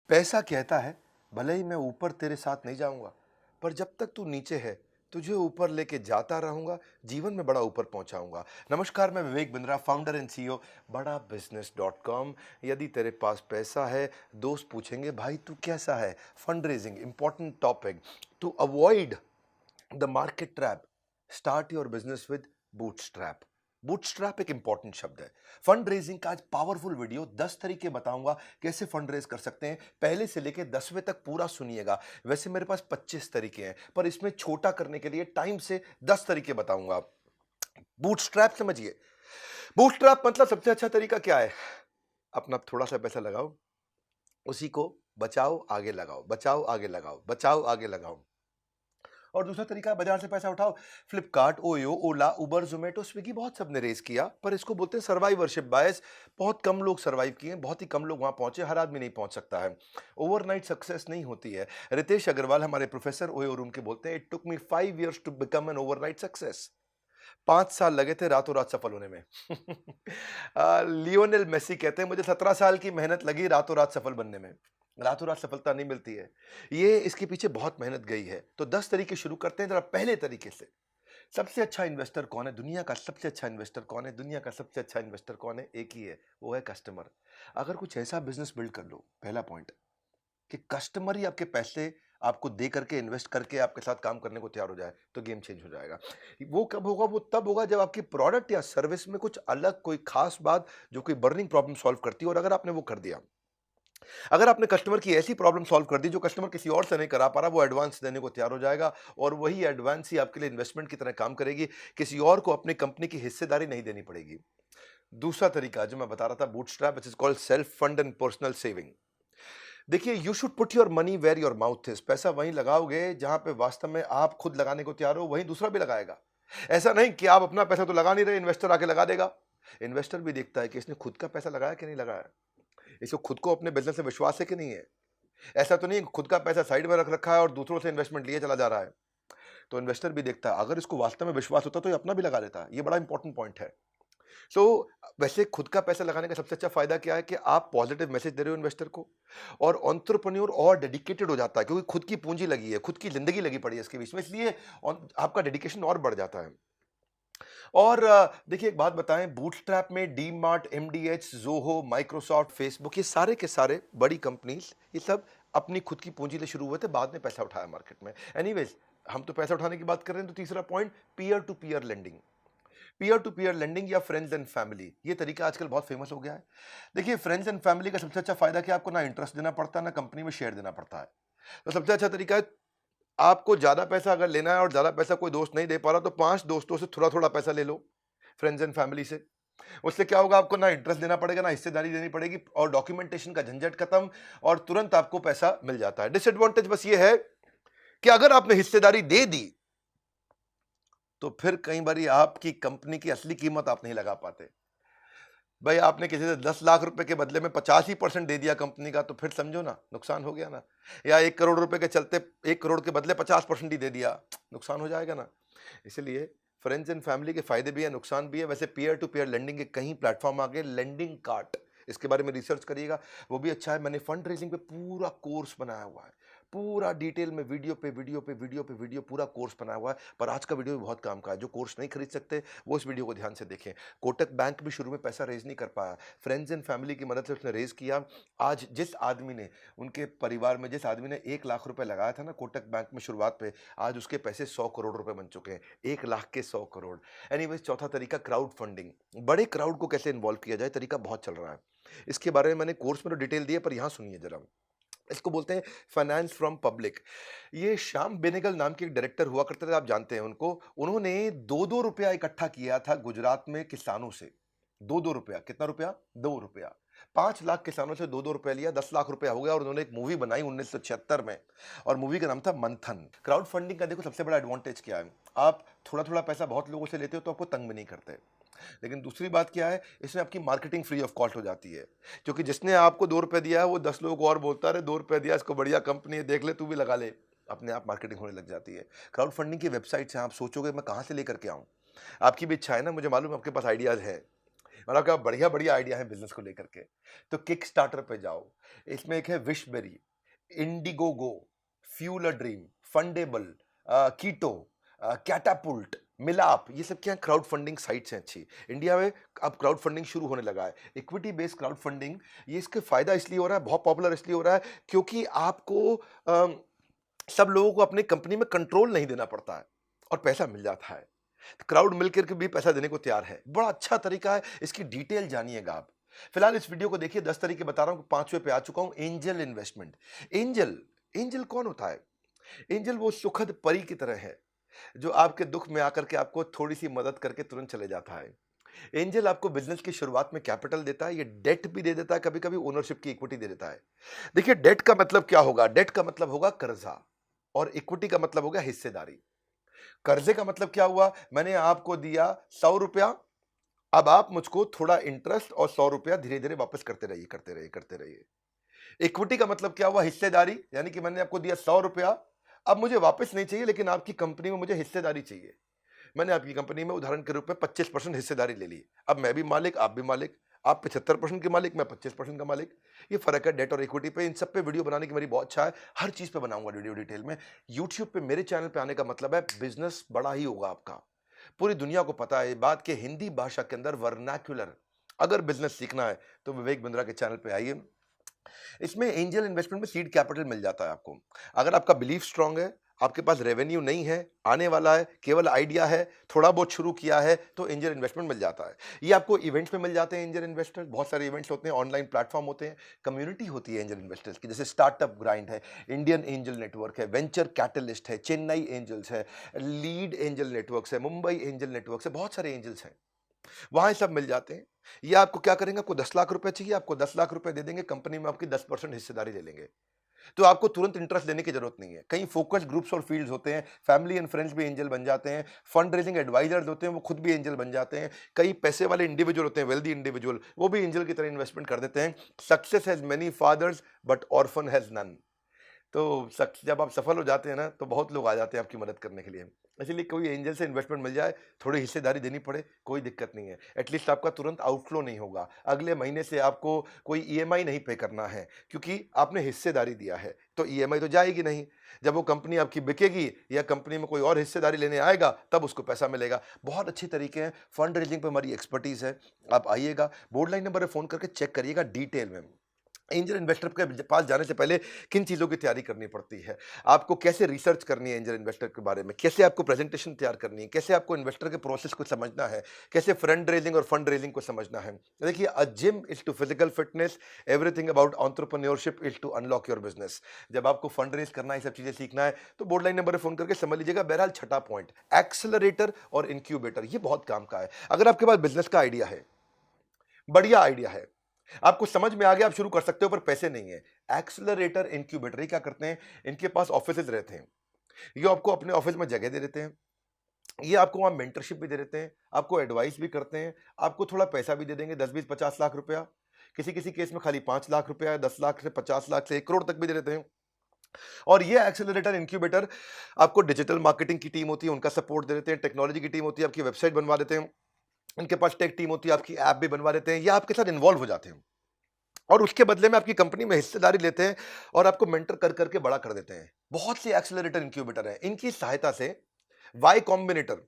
पैसा कहता है भले ही मैं ऊपर तेरे साथ नहीं जाऊंगा, पर जब तक तू नीचे है तुझे ऊपर लेके जाता रहूंगा, जीवन में बड़ा ऊपर पहुंचाऊंगा। नमस्कार, मैं Vivek Bindra, founder and CEO बड़ा बिजनेस डॉट कॉम। यदि तेरे पास पैसा है, दोस्त पूछेंगे भाई तू कैसा है। Fund raising important topic to avoid the market trap. Start your business with bootstrap. Bootstrap एक इंपॉर्टेंट शब्द है। फंड रेजिंग का आज पावरफुल वीडियो 10 तरीके बताऊंगा कैसे फंड रेज कर सकते हैं। पहले से लेकर 10वें तक पूरा सुनिएगा। वैसे मेरे पास 25 तरीके हैं, पर इसमें छोटा करने के लिए टाइम से 10 तरीके बताऊंगा। बूटस्ट्रैप समझिए। बूटस्ट्रैप मतलब सबसे अच्छा तरीका क्या है? अपना थोड़ा सा पैसा लगाओ, उसी को बचाओ आगे लगाओ, बचाओ आगे लगाओ, बचाओ आगे लगाओ। और दूसरा तरीका है बाजार से पैसा उठाओ। फ्लिपकार्ट, ओयो, ओला, उबर, जोमेटो, स्विगी बहुत सबने रेस किया, पर इसको बोलते हैं सर्वाइवरशिप बायस। बहुत कम लोग सर्वाइव किए, बहुत ही कम लोग वहां पहुंचे। हर आदमी नहीं पहुंच सकता है। ओवरनाइट सक्सेस नहीं होती है। रितेश अग्रवाल हमारे प्रोफेसर ओयो रूम के बोलते हैं, it took me 5 years to become an overnight success. 5 साल लगे थे रातों रात सफल होने में। लियोनेल मेसी कहते हैं मुझे 17 साल की मेहनत लगी रातों रात सफल बनने में। रातों रात सफलता नहीं मिलती है, ये इसके पीछे बहुत मेहनत गई है। तो 10 तरीके शुरू करते हैं जरा पहले तरीके से। सबसे अच्छा इन्वेस्टर कौन है? दुनिया का सबसे अच्छा इन्वेस्टर कौन है? दुनिया का सबसे अच्छा इन्वेस्टर कौन है? एक ही है, वो है कस्टमर। अगर कुछ ऐसा बिजनेस बिल्ड कर लो, पहला पॉइंट, कि कस्टमर ही आपके पैसे आपको दे करके इन्वेस्ट करके आपके साथ काम करने को तैयार हो जाए, तो गेम चेंज हो जाएगा। वो कब होगा? वो तब होगा जब आपकी प्रोडक्ट या सर्विस में कुछ अलग, कोई खास बात जो कोई बर्निंग प्रॉब्लम सॉल्व करती है। और अगर आपने वो कर दिया, अगर आपने कस्टमर की ऐसी प्रॉब्लम सॉल्व कर दी जो कस्टमर किसी और से नहीं करा पा रहा, वो एडवांस देने को तैयार हो जाएगा। और वही एडवांस ही आपके लिए इन्वेस्टमेंट की तरह काम करेगी। किसी और को अपनी कंपनी की हिस्सेदारी नहीं देनी पड़ेगी। दूसरा तरीका जो मैं बता रहा था, bootstrap, which is called self fund and personal saving. देखिए, you should put your money where your mouth is. पैसा वहीं लगाओगे जहां पे वास्तव में आप खुद लगाने को तैयार हो, वहीं दूसरा भी लगाएगा। ऐसा नहीं कि आप अपना पैसा तो लगा नहीं रहे, इन्वेस्टर आके लगा देगा। इन्वेस्टर भी देखता है कि इसने खुद का पैसा लगाया कि नहीं लगाया, इसको खुद को अपने बिजनेस से विश्वास है कि नहीं है। ऐसा तो नहीं खुद का पैसा साइड में रख रखा है और दूसरों से इन्वेस्टमेंट लिए चला जा रहा है। तो इन्वेस्टर भी देखता है, अगर इसको वास्तव में विश्वास होता तो ये अपना भी लगा लेता। ये बड़ा इंपॉर्टेंट पॉइंट है। सो वैसे खुद का पैसा लगाने का सबसे अच्छा फायदा क्या है कि आप पॉजिटिव मैसेज दे रहे हो इन्वेस्टर को, और एंटरप्रेन्योर और डेडिकेटेड हो जाता है, क्योंकि खुद की पूंजी लगी है, खुद की जिंदगी लगी पड़ी है इसके बीच में, इसलिए आपका डेडिकेशन और बढ़ जाता है। और देखिए एक बात बताएं, बूटस्ट्रैप में D mart, MDH, Zoho, Microsoft, Facebook, ये सारे के सारे बड़ी कंपनीज, ये सब अपनी खुद की पूंजी से शुरू हुए थे, बाद में पैसा उठाया मार्केट में। एनीवेज, हम तो पैसा उठाने की बात कर रहे हैं, तो तीसरा point, peer to peer lending. Peer to peer lending या फ्रेंड्स एंड फैमिली, ये तरीका आजकल बहुत फेमस हो गया है। देखिए, फ्रेंड्स एंड फैमिली का सबसे अच्छा फायदा कि आपको ना इंटरेस्ट देना पड़ता है, ना कंपनी में शेयर देना पड़ता है। तो सबसे अच्छा तरीका है, आपको ज्यादा पैसा अगर लेना है और ज्यादा पैसा कोई दोस्त नहीं दे पा रहा, तो 5 दोस्तों से थोड़ा थोड़ा पैसा ले लो, फ्रेंड्स एंड फैमिली से। उससे क्या होगा? आपको ना इंटरेस्ट देना पड़ेगा, ना हिस्सेदारी देनी पड़ेगी, और डॉक्यूमेंटेशन का झंझट खत्म, और तुरंत आपको पैसा मिल जाता है। डिसएडवांटेज बस ये है कि अगर आपने हिस्सेदारी दे दी, तो फिर कई बार आपकी कंपनी की असली कीमत आप नहीं लगा पाते। भाई, आपने किसी से 10 लाख रुपए के बदले में 85% दे दिया कंपनी का, तो फिर समझो ना, नुकसान हो गया ना। या 1 करोड़ रुपए के चलते 1 करोड़ के बदले 50% ही दे दिया, नुकसान हो जाएगा ना। इसलिए फ्रेंड्स एंड फैमिली के फायदे भी है, नुकसान भी है। वैसे पीयर टू पीयर लेंडिंग के कई प्लेटफॉर्म आ गए। लेंडिंग कार्ट, इसके बारे में रिसर्च करिएगा, वो भी अच्छा है। मैंने फंड रेजिंग पे पूरा कोर्स बनाया हुआ है, पूरा डिटेल में, वीडियो पे वीडियो पे वीडियो पे वीडियो, पूरा कोर्स बनाया हुआ है। पर आज का वीडियो भी बहुत काम का है। जो कोर्स नहीं खरीद सकते वो इस वीडियो को ध्यान से देखें। कोटक बैंक भी शुरू में पैसा रेज नहीं कर पाया, फ्रेंड्स एंड फैमिली की मदद से उसने रेज किया। आज जिस आदमी ने, उनके परिवार में जिस आदमी ने 1 लाख रुपए लगाया था ना कोटक बैंक में शुरुआत पे, आज उसके पैसे 100 करोड़ रुपए बन चुके हैं। 1 लाख के 100 करोड़। एनीवेज, चौथा तरीका, क्राउड फंडिंग। बड़े क्राउड को कैसे इन्वॉल्व किया जाए, तरीका बहुत चल रहा है। इसके बारे में मैंने कोर्स में तो डिटेल दी है, पर यहां सुनिए जरा। इसको बोलते हैं फाइनेंस फ्रॉम पब्लिक। ये श्याम बेनेगल नाम के एक डायरेक्टर हुआ करते थे, आप जानते हैं उनको। उन्होंने 2-2 रुपया इकट्ठा किया था गुजरात में किसानों से। 2-2 रुपया, कितना रुपया? 2 रुपया। 5 लाख किसानों से 2-2 रुपया लिया, 10 लाख रुपया हो गया। और उन्होंने एक मूवी बनाई 1976 में, और मूवी का नाम था मंथन। क्राउड फंडिंग का देखो सबसे बड़ा एडवांटेज क्या है, आप थोड़ा थोड़ा पैसा बहुत लोगों से लेते हो तो आपको तंग भी नहीं करते। लेकिन दूसरी बात क्या है, इसमें आपकी मार्केटिंग फ्री ऑफ कॉस्ट हो जाती है, क्योंकि जिसने आपको 2 रुपए दिया है वो 10 लोगों को और बोलता है, 2 रुपए दिया, इसको बढ़िया कंपनी है, देख ले, तू भी लगा ले। अपने आप मार्केटिंग होने लग जाती है। क्राउड फंडिंग की वेबसाइट से आप सोचोगे मैं कहां से लेकर के आऊं, आपकी भी इच्छा है ना, मुझे मालूम है आपके पास आइडियाज है। मतलब क्या बढ़िया बढ़िया आइडिया है बिजनेस को लेकर के। तो किक स्टार्टर पे जाओ, इसमें एक है विशबेरी, इंडिगोगो, फ्यूल अ ड्रीम, फंडेबल, कीटो, कैटापुल्ट, मिलाप, ये सब क्या क्राउड फंडिंग साइट्स हैं अच्छी। इंडिया में अब क्राउड फंडिंग शुरू होने लगा है, इक्विटी बेस्ड क्राउड फंडिंग। ये इसके फायदा इसलिए हो रहा है, बहुत पॉपुलर इसलिए हो रहा है क्योंकि आपको सब लोगों को अपनी कंपनी में कंट्रोल नहीं देना पड़ता है और पैसा मिल जाता है। क्राउड मिलकर के भी पैसा देने को तैयार है, बड़ा अच्छा तरीका है, इसकी डिटेल जानिएगा आप। फिलहाल इस वीडियो को देखिए, 10 तरीके बता रहा हूं, 5वें पे आ चुका हूं, एंजल इन्वेस्टमेंट। एंजल, एंजल कौन होता है? एंजल वो सुखद परी की तरह है जो आपके दुख में आकर के आपको थोड़ी सी मदद करके तुरंत चले जाता है। एंजल आपको बिजनेस की शुरुआत में कैपिटल देता है, ये डेट भी दे देता है, कभी कभी ओनरशिप की इक्विटी दे देता है। देखिए डेट का मतलब क्या होगा, डेट का मतलब होगा कर्जा, और इक्विटी का मतलब होगा हिस्सेदारी। कर्जे का मतलब क्या हुआ, मैंने आपको दिया 100 रुपया, अब आप मुझको थोड़ा इंटरेस्ट और 100 रुपया धीरे धीरे वापस करते रहिए, करते रहिए, करते रहिए। इक्विटी का मतलब क्या हुआ, हिस्सेदारी, यानी कि मैंने आपको दिया 100 रुपया, अब मुझे वापस नहीं चाहिए, लेकिन आपकी कंपनी में मुझे हिस्सेदारी चाहिए। मैंने आपकी कंपनी में उदाहरण के रूप में 25% हिस्सेदारी ले ली, अब मैं भी मालिक, आप भी मालिक, आप 75% के मालिक, मैं 25% का मालिक। ये फर्क है डेट और इक्विटी पे। इन सब पे वीडियो बनाने की मेरी बहुत इच्छा है, हर चीज पे बनाऊंगा वीडियो डिटेल में। यूट्यूब पे मेरे चैनल पे आने का मतलब है बिजनेस बड़ा ही होगा आपका। पूरी दुनिया को पता है ये बात कि हिंदी भाषा के अंदर वर्नाक्युलर अगर बिजनेस सीखना है तो विवेक बिंद्रा के चैनल पे आइए। इसमें एंजल इन्वेस्टमेंट में सीड कैपिटल मिल जाता है आपको। अगर आपका बिलीफ स्ट्रांग है, आपके पास रेवेन्यू नहीं है, आने वाला है, केवल आइडिया है, थोड़ा बहुत शुरू किया है, तो एंजल इन्वेस्टमेंट मिल जाता है। ये आपको इवेंट्स में मिल जाते हैं एंजल इन्वेस्टर्स, बहुत सारे इवेंट्स होते हैं, ऑनलाइन प्लेटफॉर्म होते हैं, कम्युनिटी होती है एंजल इन्वेस्टर्स की, जैसे स्टार्टअप ग्राइंड है, इंडियन एंजल नेटवर्क है, वेंचर कैटलिस्ट है, चेन्नई एंजल्स है, लीड एंजल नेटवर्क्स है, मुंबई एंजल नेटवर्क्स है, बहुत सारे एंजल्स हैं, वहां सब मिल जाते हैं। ये आपको क्या करेंगे, आपको 10 लाख रुपए चाहिए, आपको 10 लाख रुपए दे देंगे, कंपनी में आपकी 10% हिस्सेदारी ले लेंगे। तो आपको तुरंत इंटरेस्ट लेने की जरूरत नहीं है। कहीं फोकस ग्रुप्स और फील्ड्स होते हैं, फैमिली एंड फ्रेंड्स भी एंजल बन जाते हैं, फंड रेजिंग एडवाइजर्स होते हैं, वो खुद भी एंजल बन जाते हैं, कई पैसे वाले इंडिविजुअल होते हैं, वेल्दी इंडिविजुअल, वो भी एंजल की तरह इन्वेस्टमेंट कर देते हैं। Success has many fathers but orphan has none. तो जब आप सफल हो जाते हैं ना, तो बहुत लोग आ जाते हैं आपकी मदद करने के लिए। इसलिए कोई एंजल से इन्वेस्टमेंट मिल जाए, थोड़ी हिस्सेदारी देनी पड़े, कोई दिक्कत नहीं है। एटलीस्ट आपका तुरंत आउटफ्लो नहीं होगा, अगले महीने से आपको कोई ईएमआई नहीं पे करना है, क्योंकि आपने हिस्सेदारी दिया है, तो ईएमआई तो जाएगी नहीं। जब वो कंपनी आपकी बिकेगी या कंपनी में कोई और हिस्सेदारी लेने आएगा, तब उसको पैसा मिलेगा। बहुत अच्छे तरीके हैं, फंड रेजिंग पे हमारी एक्सपर्टीज है। आप आइएगा, बोर्ड लाइन नंबर पर फोन करके चेक करिएगा डिटेल में। एंजल इन्वेस्टर के पास जाने से पहले किन चीज़ों की तैयारी करनी पड़ती है, आपको कैसे रिसर्च करनी है एंजल इन्वेस्टर के बारे में, कैसे आपको प्रेजेंटेशन तैयार करनी है, कैसे आपको इन्वेस्टर के प्रोसेस को समझना है, कैसे फ्रंड रेजिंग और फंड रेजिंग को समझना है। देखिए, a gym is to physical fitness, everything about entrepreneurship is to unlock your business. जब आपको फंड रेज करना है, ये सब चीज़ें सीखना है, तो बोर्ड लाइन नंबर पर फोन करके समझ लीजिएगा। बहरहाल छठा पॉइंट, एक्सेलरेटर और इंक्यूबेटर, ये बहुत काम का है। अगर आपके पास बिजनेस का आइडिया है, बढ़िया आइडिया है, आपको समझ में आ गया, आप शुरू कर सकते हो, पर पैसे नहीं है। एक्सेलरेटर इंक्यूबेटर ये क्या करते हैं, इनके पास ऑफिसेज रहते हैं, ये आपको अपने ऑफिस में जगह दे देते हैं, ये आपको वहां मेंटरशिप भी दे देते हैं, आपको एडवाइस भी करते हैं, आपको थोड़ा पैसा भी दे देंगे, 10 20 50 लाख रुपया, किसी किसी केस में खाली 5 लाख रुपया, 10 लाख से 50 लाख से 1 करोड़ तक भी दे देते हैं। और ये एक्सेलरेटर इंक्यूबेटर आपको डिजिटल मार्केटिंग की टीम होती है, उनका सपोर्ट दे देते हैं, टेक्नोलॉजी की टीम होती है, आपकी वेबसाइट बनवा देते हैं, इनके पास टेक टीम होती है, आपकी ऐप भी बनवा देते हैं, या आपके साथ इन्वॉल्व हो जाते हैं और उसके बदले में आपकी कंपनी में हिस्सेदारी लेते हैं और आपको मेंटर कर करके बड़ा कर देते हैं। बहुत से एक्सेलरेटर इंक्यूबेटर हैं, इनकी सहायता से वाई कॉम्बिनेटर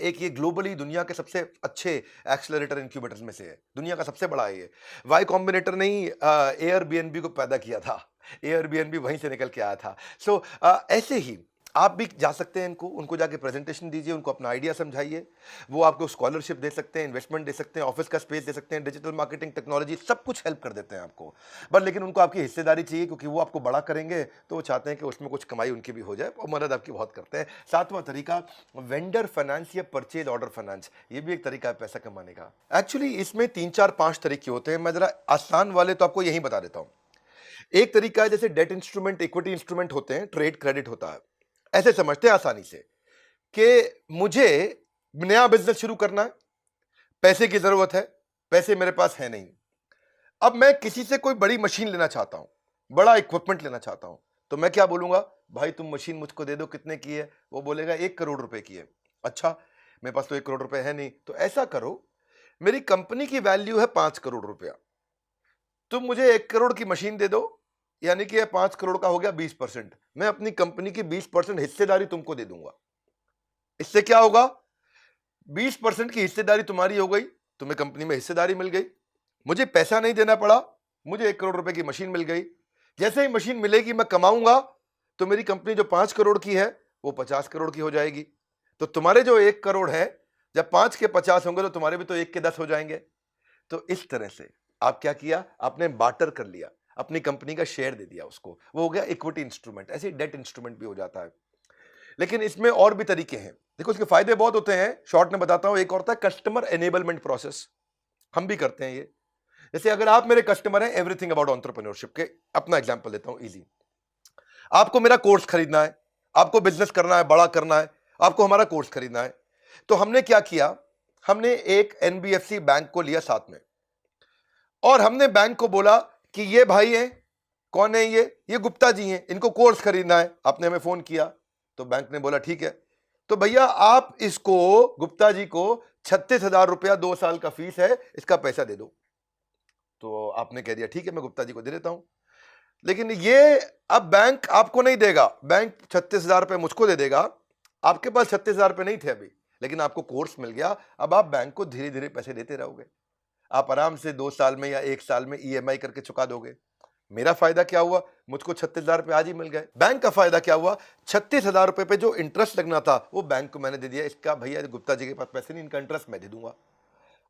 एक, ये ग्लोबली दुनिया के सबसे अच्छे एक्सेलरेटर इंक्यूबेटर्स में से है, दुनिया का सबसे बड़ा है ये। वाई कॉम्बिनेटर ने ही एयरबीएनबी को पैदा किया था, एयरबीएनबी वहीं से निकल के आया था। सो ऐसे ही आप भी जा सकते हैं, उनको जाके प्रेजेंटेशन दीजिए, उनको अपना आइडिया समझाइए, वो आपको स्कॉलरशिप दे सकते हैं, इन्वेस्टमेंट दे सकते हैं, ऑफिस का स्पेस दे सकते हैं, डिजिटल मार्केटिंग, टेक्नोलॉजी, सब कुछ हेल्प कर देते हैं आपको। बस लेकिन उनको आपकी हिस्सेदारी चाहिए, क्योंकि वो आपको बड़ा करेंगे, तो वो चाहते हैं कि उसमें कुछ कमाई उनकी भी हो जाए, और मदद आपकी बहुत करते हैं। सातवां तरीका, वेंडर फाइनेंस या परचेज ऑर्डर फाइनेंस, ये भी एक तरीका है पैसा कमाने का। एक्चुअली इसमें 3 4 5 तरीके होते हैं, मैं जरा आसान वाले तो आपको यही बता देता हूँ। एक तरीका है, जैसे डेट इंस्ट्रूमेंट, इक्विटी इंस्ट्रूमेंट होते हैं, ट्रेड क्रेडिट होता है, ऐसे समझते हैं आसानी से कि मुझे नया बिजनेस शुरू करना है, पैसे की जरूरत है, पैसे मेरे पास है नहीं, अब मैं किसी से कोई बड़ी मशीन लेना चाहता हूं, बड़ा इक्विपमेंट लेना चाहता हूं, तो मैं क्या बोलूंगा, भाई तुम मशीन मुझको दे दो, कितने की है, वो बोलेगा 1 करोड़ रुपए की है। अच्छा, मेरे पास तो 1 करोड़ रुपए है नहीं, तो ऐसा करो, मेरी कंपनी की वैल्यू है 5 करोड़ रुपया, तुम मुझे 1 करोड़ की मशीन दे दो, यानी कि 5 करोड़ का हो गया 20%, मैं अपनी कंपनी की 20% हिस्सेदारी तुमको दे दूंगा। इससे क्या होगा, 20% की हिस्सेदारी तुम्हारी हो गई, तुम्हें कंपनी में हिस्सेदारी मिल गई, मुझे पैसा नहीं देना पड़ा, मुझे 1 करोड़ रुपए की मशीन मिल गई। जैसे ही मशीन मिलेगी मैं कमाऊंगा, तो मेरी कंपनी जो 5 करोड़ की है वो 50 करोड़ की हो जाएगी। तो तुम्हारे जो 1 करोड़ है, जब 5 के 50 होंगे तो तुम्हारे भी तो 1 के 10 हो जाएंगे। तो इस तरह से आप क्या किया, आपने बार्टर कर लिया, अपनी कंपनी का शेयर दे दिया उसको, वो हो गया इक्विटी इंस्ट्रूमेंट। ऐसे डेट इंस्ट्रूमेंट भी हो जाता है। लेकिन इसमें और भी तरीके हैं, देखो इसके फायदे बहुत होते हैं, शॉर्ट में बताता हूं। एक और होता है कस्टमर एनेबलमेंट प्रोसेस, हम भी करते हैं ये। जैसे अगर आप मेरे कस्टमर हैं एवरीथिंग अबाउट एंटरप्रेन्योरशिप के, अपना एग्जांपल लेता हूं इजी। आपको मेरा कोर्स खरीदना है, आपको बिजनेस करना है, बड़ा करना है, आपको हमारा कोर्स खरीदना है। तो हमने क्या किया, हमने एक एनबीएफसी बैंक को लिया साथ में, और हमने बैंक को बोला कि ये भाई हैं, कौन है ये गुप्ता जी हैं, इनको कोर्स खरीदना है। आपने हमें फोन किया, तो बैंक ने बोला ठीक है, तो भैया आप इसको गुप्ता जी को 36,000 रुपया 2 साल का फीस है, इसका पैसा दे दो। तो आपने कह दिया ठीक है, मैं गुप्ता जी को दे देता हूं। लेकिन ये अब बैंक आपको नहीं देगा, बैंक 36,000 रुपये मुझको दे देगा। आपके पास 36,000 रुपये नहीं थे अभी, लेकिन आपको कोर्स मिल गया, अब आप बैंक को धीरे धीरे पैसे देते रहोगे, आप आराम से 2 साल में या 1 साल में ईएमआई करके चुका दोगे। मेरा फायदा क्या हुआ, मुझको 36,000 रुपये आज ही मिल गए। बैंक का फायदा क्या हुआ, 36,000 रुपये पे जो इंटरेस्ट लगना था वो बैंक को मैंने दे दिया। इसका भैया गुप्ता जी के पास पैसे नहीं, इनका इंटरेस्ट मैं दे दूंगा।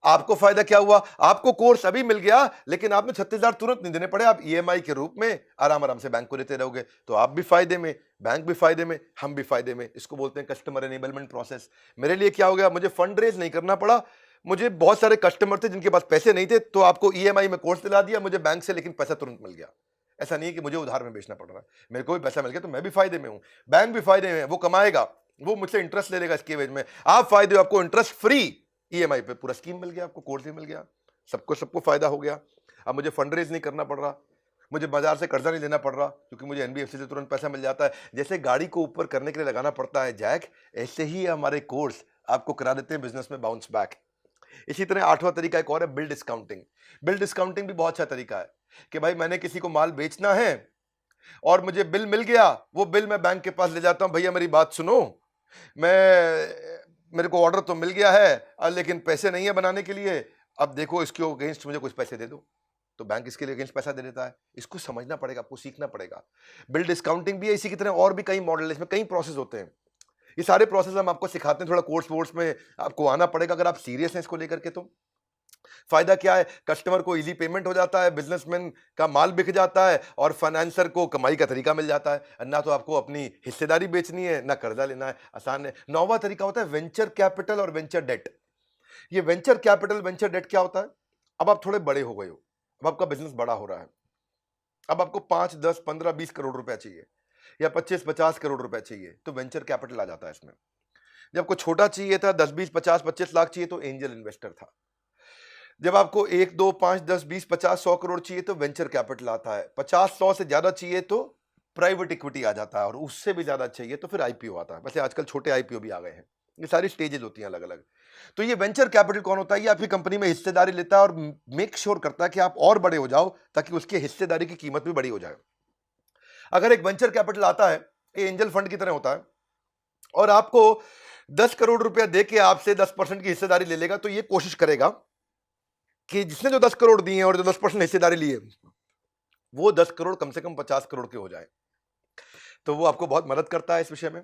आपको फायदा क्या हुआ, आपको कोर्स अभी मिल गया, लेकिन आपने 36,000 तुरंत नहीं देने पड़े, आप ईएमआई के रूप में आराम आराम से बैंक को देते रहोगे। तो आप भी फायदे में, बैंक भी फायदे में, हम भी फायदे में। इसको बोलते हैं कस्टमर एनेबलमेंट प्रोसेस। मेरे लिए क्या हो गया, मुझे फंड रेज नहीं करना पड़ा। मुझे बहुत सारे कस्टमर थे जिनके पास पैसे नहीं थे, तो आपको ईएमआई में कोर्स दिला दिया मुझे बैंक से, लेकिन पैसा तुरंत मिल गया। ऐसा नहीं है कि मुझे उधार में बेचना पड़ रहा है, मेरे को भी पैसा मिल गया, तो मैं भी फायदे में हूं, बैंक भी फायदे में, वो कमाएगा, वो मुझसे इंटरेस्ट ले लेगा इसके एवज में। आप फायदे हो, आपको इंटरेस्ट फ्री ईएमआई पे पूरा स्कीम मिल गया, आपको कोर्स भी मिल गया, सबको फायदा हो गया। अब मुझे फंड रेज नहीं करना पड़ रहा, मुझे बाजार से कर्जा नहीं लेना पड़ रहा, क्योंकि मुझे एनबीएफसी से तुरंत पैसा मिल जाता है। जैसे गाड़ी को ऊपर करने के लिए लगाना पड़ता है जैक, ऐसे ही हमारे कोर्स आपको करा देते हैं बिजनेस में बाउंस बैक। इसी तरह 8वां तरीका एक और है, बिल डिस्काउंटिंग। बिल डिस्काउंटिंग भी बहुत अच्छा तरीका है कि भाई मैंने किसी को माल बेचना है और मुझे बिल मिल गया, वो बिल मैं बैंक के पास ले जाता हूं, भैया मेरी बात सुनो, मेरे को ऑर्डर तो मिल गया है लेकिन पैसे नहीं है बनाने के लिए, अब देखो इसके अगेंस्ट मुझे कुछ पैसे दे दो। तो बैंक इसके लिए अगेंस्ट पैसा दे देता है। इसको समझना पड़ेगा, आपको सीखना पड़ेगा। बिल डिस्काउंटिंग भी है, इसी की तरह और भी कई मॉडल है, इसमें कई प्रोसेस होते हैं। ये सारे प्रोसेस हम आपको सिखाते हैं, थोड़ा कोर्स वोर्स में आपको आना पड़ेगा अगर आप सीरियस हैं इसको लेकर के। तो फायदा क्या है, कस्टमर को इजी पेमेंट हो जाता है, बिजनेसमैन का माल बिक जाता है, और फाइनेंसर को कमाई का तरीका मिल जाता है। ना तो आपको अपनी हिस्सेदारी बेचनी है, ना कर्जा लेना है, आसान है। 9वां तरीका होता है वेंचर कैपिटल और वेंचर डेट। ये वेंचर कैपिटल वेंचर डेट क्या होता है, अब आप थोड़े बड़े हो गए हो, अब आपका बिजनेस बड़ा हो रहा है, अब आपको 5, 10, 15, 20 करोड़ रुपया चाहिए, या 25, 50 करोड़ रुपया चाहिए, तो वेंचर कैपिटल आ जाता है इसमें। जब आपको छोटा चाहिए था, 10, 20, 50, 25 लाख चाहिए, तो एंजल इन्वेस्टर था। जब आपको 1, 2, 5, 10, 20, 50, 100 करोड़ चाहिए तो वेंचर कैपिटल आता है। 50, 100 से ज्यादा चाहिए तो प्राइवेट इक्विटी आ जाता है, और उससे भी ज्यादा चाहिए तो फिर आईपीओ आता है। वैसे आजकल छोटे आईपीओ भी आ गए हैं। ये सारी स्टेजेस होती हैं अलग अलग। तो ये वेंचर कैपिटल कौन होता है, ये आपकी कंपनी में हिस्सेदारी लेता है और मेक श्योर करता है कि आप और बड़े हो जाओ, ताकि उसकी हिस्सेदारी की कीमत भी बड़ी हो जाए। अगर एक वेंचर कैपिटल आता है, ये एंजल फंड की तरह होता है, और आपको 10 करोड़ रुपया दे के आपसे 10% की हिस्सेदारी ले लेगा, तो ये कोशिश करेगा कि जिसने जो 10 करोड़ दिए और जो 10% हिस्सेदारी ली है, वो 10 करोड़ कम से कम 50 करोड़ के हो जाए। तो वो आपको बहुत मदद करता है इस विषय में।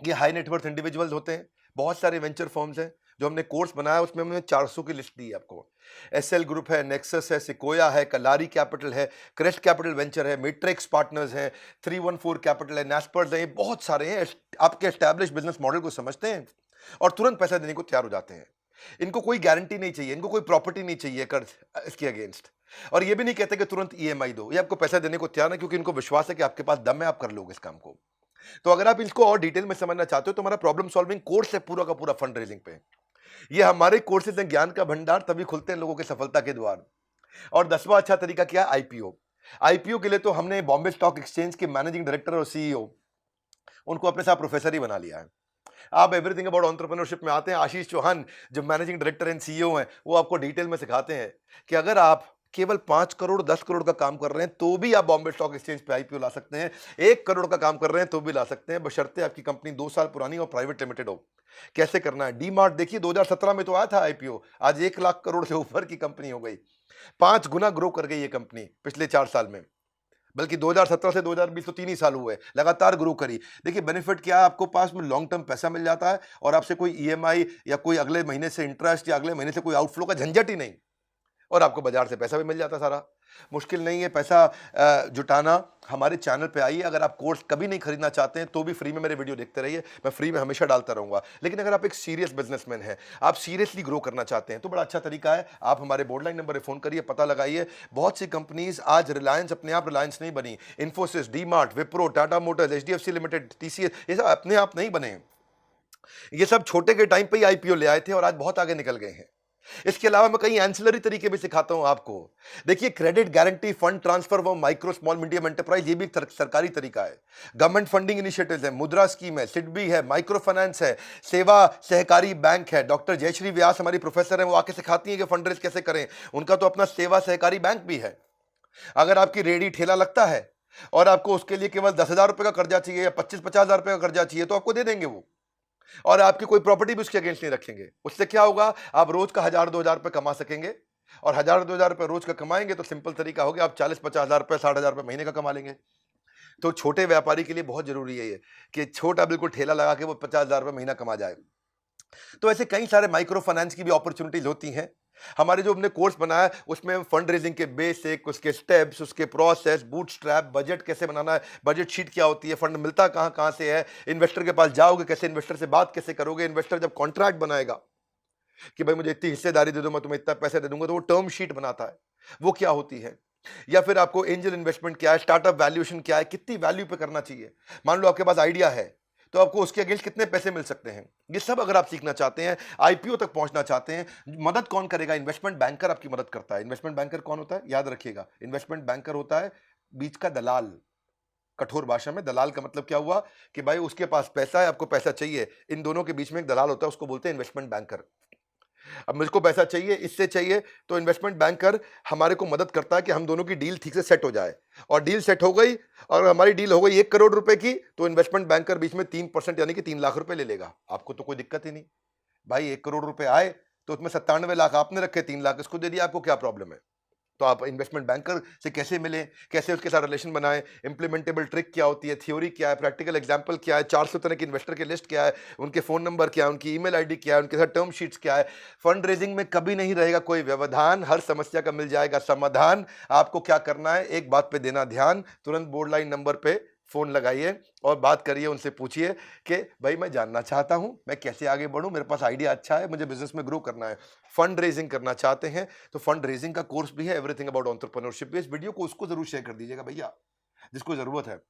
ये हाई नेटवर्थ इंडिविजुअल्स होते हैं, बहुत सारे वेंचर फर्म्स हैं। जो हमने कोर्स बनाया उसमें हमने 400 की लिस्ट दी है आपको। एसएल ग्रुप है, नेक्सस है, सिकोया है, कलारी कैपिटल है, क्रेस्ट कैपिटल वेंचर है, मैट्रिक्स पार्टनर्स है, 314 कैपिटल है, नेस्पर्स है, ये बहुत सारे हैं। आपके एस्टैब्लिश बिजनेस मॉडल को समझते हैं और तुरंत पैसा देने को तैयार हो जाते हैं। इनको कोई गारंटी नहीं चाहिए, इनको कोई प्रॉपर्टी नहीं चाहिए कर्ज इसके अगेंस्ट, और ये भी नहीं कहते कि तुरंत ईएमआई दो। ये आपको पैसा देने को तैयार है, क्योंकि इनको विश्वास है कि आपके पास दम है, आप कर लोगे इस काम को। तो अगर आप इसको और डिटेल में समझना चाहते हो तो हमारा प्रॉब्लम सॉल्विंग कोर्स है पूरा का पूरा फंड रेजिंग पे। ये हमारे कोर्सेज हैं ज्ञान का भंडार, तभी खुलते हैं लोगों के सफलता के द्वार। और 10वां अच्छा तरीका क्या है, आईपीओ। आईपीओ के लिए तो हमने बॉम्बे स्टॉक एक्सचेंज के मैनेजिंग डायरेक्टर और सीईओ, उनको अपने साथ प्रोफेसर ही बना लिया है। आप एवरीथिंग अबाउट एंटरप्रेन्योरशिप में आते हैं, आशीष चौहान जो मैनेजिंग डायरेक्टर एंड सीईओ हैं, वो आपको डिटेल में सिखाते हैं कि अगर आप केवल 5 करोड़ 10 करोड़ का काम कर रहे हैं तो भी आप बॉम्बे स्टॉक एक्सचेंज पे आईपीओ ला सकते हैं, 1 करोड़ का काम कर रहे हैं तो भी ला सकते हैं, बशर्ते आपकी कंपनी 2 साल पुरानी और प्राइवेट लिमिटेड हो। कैसे करना है? डी मार्ट देखिए 2017 में तो आया था आईपीओ, आज 1 लाख करोड़ से ऊपर की कंपनी हो गई, 5 गुना ग्रो कर गई ये कंपनी पिछले 4 साल में। बल्कि 2017 से 2020 तो 3 ही साल हुए, लगातार ग्रो करी। देखिए बेनिफिट क्या है, आपको पास में लॉन्ग टर्म पैसा मिल जाता है और आपसे कोई ईएमआई या कोई अगले महीने से इंटरेस्ट या अगले महीने से कोई आउटफ्लो का झंझट ही नहीं, और आपको बाजार से पैसा भी मिल जाता सारा। मुश्किल नहीं है पैसा जुटाना। हमारे चैनल पे आइए, अगर आप कोर्स कभी नहीं खरीदना चाहते हैं तो भी फ्री में मेरे वीडियो देखते रहिए, मैं फ्री में हमेशा डालता रहूंगा। लेकिन अगर आप एक सीरियस बिजनेसमैन हैं, आप सीरियसली ग्रो करना चाहते हैं, तो बड़ा अच्छा तरीका है, आप हमारे बोर्ड लाइन नंबर पर फोन करिए, पता लगाइए। बहुत सी कंपनीज आज रिलायंस अपने आप रिलायंस नहीं बनी, Infosys, D mart, Wipro, Tata Motors, HDFC limited, TCS, ये सब अपने आप नहीं बने। ये सब छोटे के टाइम पे ही आईपीओ ले आए थे और आज बहुत आगे निकल गए हैं। इसके अलावा मैं कई एंसिलरी तरीके भी सिखाता हूं आपको। देखिए क्रेडिट गारंटी, फंड ट्रांसफर वो माइक्रो स्मॉल मीडियम एंटरप्राइज, ये भी एक सरकारी तरीका है। गवर्नमेंट फंडिंग इनिशिएटिव्स है, मुद्रा स्कीम है, सिडबी है, माइक्रो फाइनेंस है, सेवा सहकारी बैंक है। डॉक्टर जयश्री व्यास हमारी प्रोफेसर हैं, वो आके सिखाती हैं कि फंड रेज कैसे करें। उनका तो अपना सेवा सहकारी बैंक भी है। अगर आपकी रेडी ठेला लगता है और आपको उसके लिए केवल 10,000 रुपए का कर्जा चाहिए या 25-50 हजार रुपए का कर्जा चाहिए तो आपको दे देंगे वो, और आपकी कोई प्रॉपर्टी भी उसके अगेंस्ट नहीं रखेंगे। उससे क्या होगा, आप रोज का 1,000-2,000 रुपए कमा सकेंगे, और 1,000-2,000 रुपए रोज का कमाएंगे तो सिंपल तरीका हो गया, आप 40-50 हजार रुपए, 60,000 रुपए महीने का कमा लेंगे। तो छोटे व्यापारी के लिए बहुत जरूरी है ये कि छोटा बिल्कुल ठेला लगा के वो 50,000 रुपए महीना कमा जाए। तो ऐसे कई सारे माइक्रो फाइनेंस की भी अपॉर्चुनिटीज होती हैं। हमारे जो हमने कोर्स बनाया है उसमें फंड रेजिंग के बेसिक, उसके स्टेप्स, उसके प्रोसेस, बूटस्ट्रैप, बजट कैसे बनाना है, बजट शीट क्या होती है, फंड मिलता कहाँ कहाँ से है, इन्वेस्टर के पास जाओगे कैसे, इन्वेस्टर से बात कैसे करोगे, इन्वेस्टर जब कॉन्ट्रैक्ट बनाएगा कि भाई मुझे इतनी हिस्सेदारी दे दो, मैं तुम्हें इतना पैसे दे दूंगा, तो वो टर्म शीट बनाता है, वो क्या होती है। या फिर आपको एंजल इन्वेस्टमेंट क्या है, स्टार्टअप वैल्यूएशन क्या है, कितनी वैल्यू पे करना चाहिए। मान लो आपके पास आइडिया है तो आपको उसके अगेंस्ट कितने पैसे मिल सकते हैं, ये सब अगर आप सीखना चाहते हैं, आईपीओ तक पहुंचना चाहते हैं, मदद कौन करेगा? इन्वेस्टमेंट बैंकर आपकी मदद करता है। इन्वेस्टमेंट बैंकर कौन होता है? याद रखिएगा, इन्वेस्टमेंट बैंकर होता है बीच का दलाल। कठोर भाषा में दलाल का मतलब क्या हुआ कि भाई उसके पास पैसा है, आपको पैसा चाहिए, इन दोनों के बीच में एक दलाल होता है, उसको बोलते हैं इन्वेस्टमेंट बैंकर। अब मुझको पैसा चाहिए, इससे चाहिए, तो इन्वेस्टमेंट बैंकर हमारे को मदद करता है कि हम दोनों की डील ठीक से सेट हो जाए। और डील सेट हो गई और हमारी डील हो गई 1 करोड़ रुपए की, तो इन्वेस्टमेंट बैंकर बीच में 3% यानी कि 3 लाख रुपए ले लेगा। आपको तो कोई दिक्कत ही नहीं भाई, 1 करोड़ रुपए आए तो उसमें 97 लाख आपने रखे, 3 लाख इसको दे दिया, आपको क्या प्रॉब्लम है। तो आप इन्वेस्टमेंट बैंकर से कैसे मिलें, कैसे उसके साथ रिलेशन बनाएं, इंप्लीमेंटेबल ट्रिक क्या होती है, थ्योरी क्या है, प्रैक्टिकल एग्जांपल क्या है, 400 तरह के इन्वेस्टर की लिस्ट क्या है, उनके फोन नंबर क्या है, उनकी ईमेल आईडी क्या है, उनके साथ टर्म शीट्स क्या है। फंड रेजिंग में कभी नहीं रहेगा कोई व्यवधान, हर समस्या का मिल जाएगा समाधान। आपको क्या करना है, एक बात पे देना ध्यान, तुरंत बोर्ड लाइन नंबर पे फोन लगाइए और बात करिए, उनसे पूछिए कि भाई मैं जानना चाहता हूं मैं कैसे आगे बढ़ूं, मेरे पास आइडिया अच्छा है, मुझे बिजनेस में ग्रो करना है, फंड रेजिंग करना चाहते हैं तो फंड रेजिंग का कोर्स भी है, एवरीथिंग अबाउट एंटरप्रेन्योरशिप। इस वीडियो को उसको जरूर शेयर कर दीजिएगा भैया जिसको जरूरत है,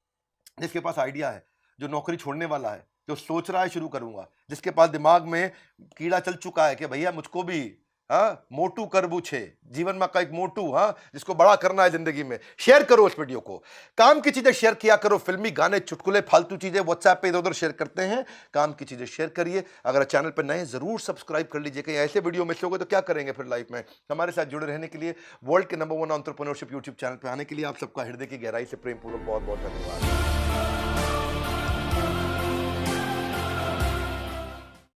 जिसके पास आइडिया है, जो नौकरी छोड़ने वाला है, जो सोच रहा है शुरू करूंगा, जिसके पास दिमाग में कीड़ा चल चुका है कि भैया मुझको भी मोटू करबू छे जीवन में का एक मोटू, जिसको बड़ा करना है जिंदगी में। शेयर करो इस वीडियो को, काम की चीजें शेयर किया करो, फिल्मी गाने, चुटकुले, फालतू चीजें व्हाट्सएप पे इधर उधर शेयर करते हैं, काम की चीजें शेयर करिए। अगर चैनल पर नए जरूर सब्सक्राइब कर लीजिए, कहीं ऐसे वीडियो मिस हो गए तो क्या करेंगे फिर लाइफ में। हमारे साथ जुड़े रहने के लिए, वर्ल्ड के नंबर 1 एंटरप्रेन्योरशिप यूट्यूब चैनल पर आने के लिए आप सबका हृदय की गहराई से प्रेम पूर्वक बहुत बहुत धन्यवाद।